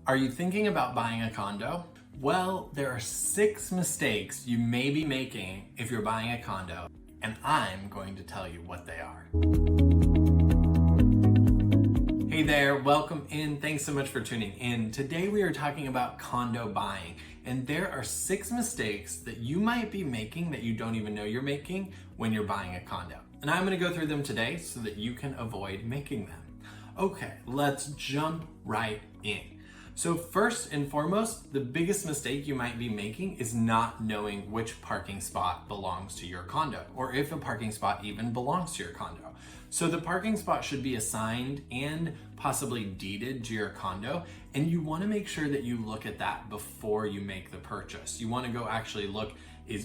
Are you thinking about buying a condo? Well, there are 6 mistakes you may be making if you're buying a condo, and I'm going to tell you what they are. Hey there, welcome in. Thanks so much for tuning in. Today we are talking about condo buying, and there are 6 mistakes that you might be making that you don't even know you're making when you're buying a condo. And I'm going to go through them today so that you can avoid making them. Okay, let's jump right in. So first and foremost, the biggest mistake you might be making is not knowing which parking spot belongs to your condo, or if a parking spot even belongs to your condo. So the parking spot should be assigned and possibly deeded to your condo, and you want to make sure that you look at that before you make the purchase. You want to go actually look,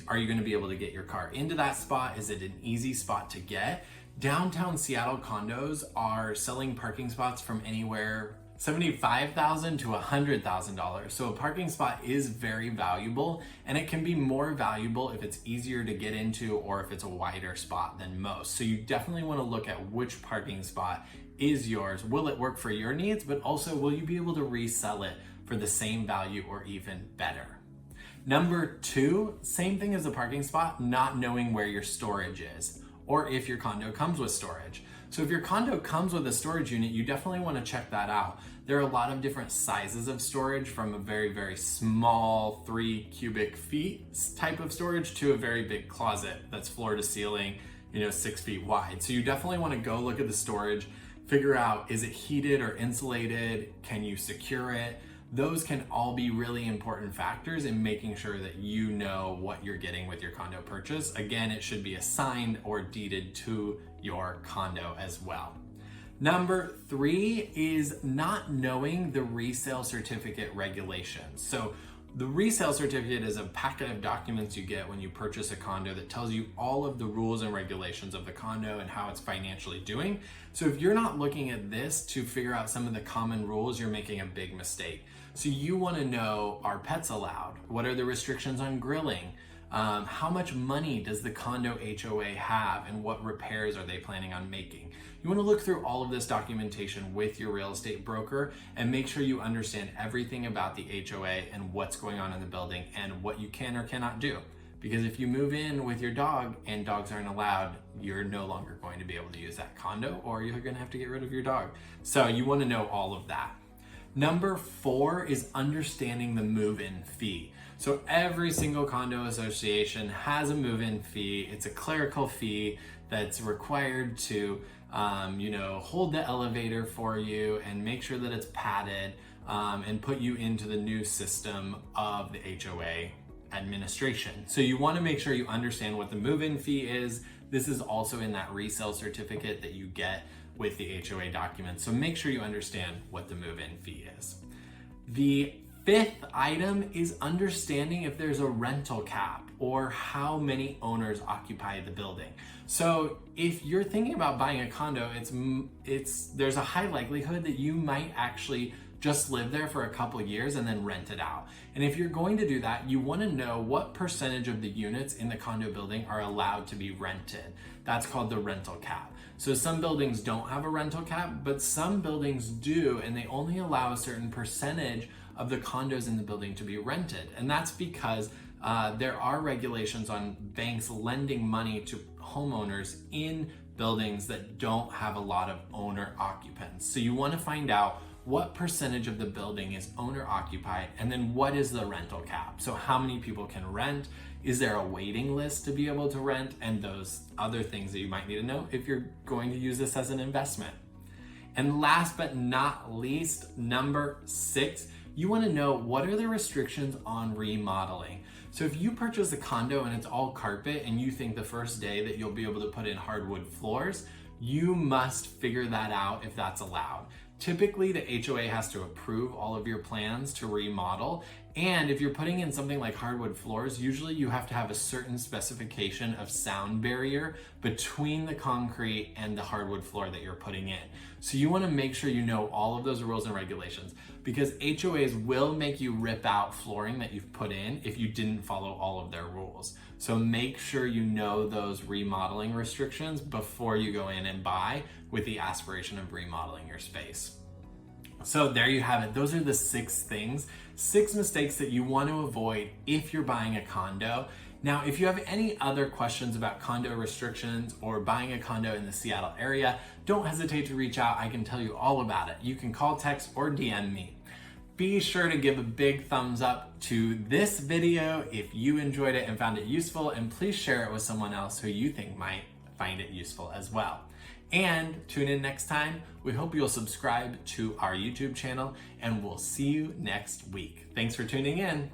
are you going to be able to get your car into that spot? Is it an easy spot to get? Downtown Seattle condos are selling parking spots from anywhere $75,000 to $100,000. So a parking spot is very valuable, and it can be more valuable if it's easier to get into or if it's a wider spot than most. So you definitely want to look at which parking spot is yours. Will it work for your needs, but also will you be able to resell it for the same value or even better? Number 2, same thing as the parking spot, not knowing where your storage is, or if your condo comes with storage. So if your condo comes with a storage unit, you definitely want to check that out. There are a lot of different sizes of storage, from a very, very small 3 cubic feet type of storage to a very big closet that's floor to ceiling, 6 feet wide. So you definitely want to go look at the storage, figure out, is it heated or insulated? Can you secure it? Those can all be really important factors in making sure that you know what you're getting with your condo purchase. Again, it should be assigned or deeded to your condo as well. Number 3 is not knowing the resale certificate regulations. So the resale certificate is a packet of documents you get when you purchase a condo that tells you all of the rules and regulations of the condo and how it's financially doing. So if you're not looking at this to figure out some of the common rules, you're making a big mistake. So you want to know, are pets allowed? What are the restrictions on grilling? How much money does the condo HOA have, and what repairs are they planning on making? You want to look through all of this documentation with your real estate broker and make sure you understand everything about the HOA and what's going on in the building and what you can or cannot do. Because if you move in with your dog and dogs aren't allowed, you're no longer going to be able to use that condo, or you're going to have to get rid of your dog. So you want to know all of that. Number 4 is understanding the move-in fee. So every single condo association has a move-in fee. It's a clerical fee that's required to hold the elevator for you and make sure that it's padded and put you into the new system of the HOA administration. So you want to make sure you understand what the move-in fee is. This is also in that resale certificate that you get with the HOA documents. So make sure you understand what the move-in fee is. The 5th item is understanding if there's a rental cap or how many owners occupy the building. So if you're thinking about buying a condo, there's a high likelihood that you might actually just live there for a couple years and then rent it out. And if you're going to do that, you want to know what percentage of the units in the condo building are allowed to be rented. That's called the rental cap. So some buildings don't have a rental cap, but some buildings do, and they only allow a certain percentage of the condos in the building to be rented. And that's because there are regulations on banks lending money to homeowners in buildings that don't have a lot of owner occupants. So you want to find out what percentage of the building is owner occupied, and then what is the rental cap? So how many people can rent? Is there a waiting list to be able to rent? And those other things that you might need to know if you're going to use this as an investment. And last but not least, number 6, you want to know, what are the restrictions on remodeling? So if you purchase a condo and it's all carpet and you think the first day that you'll be able to put in hardwood floors, you must figure that out if that's allowed. Typically, the HOA has to approve all of your plans to remodel. And if you're putting in something like hardwood floors, usually you have to have a certain specification of sound barrier between the concrete and the hardwood floor that you're putting in. So you want to make sure you know all of those rules and regulations, because HOAs will make you rip out flooring that you've put in if you didn't follow all of their rules. So make sure you know those remodeling restrictions before you go in and buy with the aspiration of remodeling your space. So there you have it. Those are the 6 things, 6 mistakes that you want to avoid if you're buying a condo. Now, if you have any other questions about condo restrictions or buying a condo in the Seattle area, don't hesitate to reach out. I can tell you all about it. You can call, text, or DM me. Be sure to give a big thumbs up to this video if you enjoyed it and found it useful, and please share it with someone else who you think might find it useful as well. And tune in next time. We hope you'll subscribe to our YouTube channel, and we'll see you next week. Thanks for tuning in.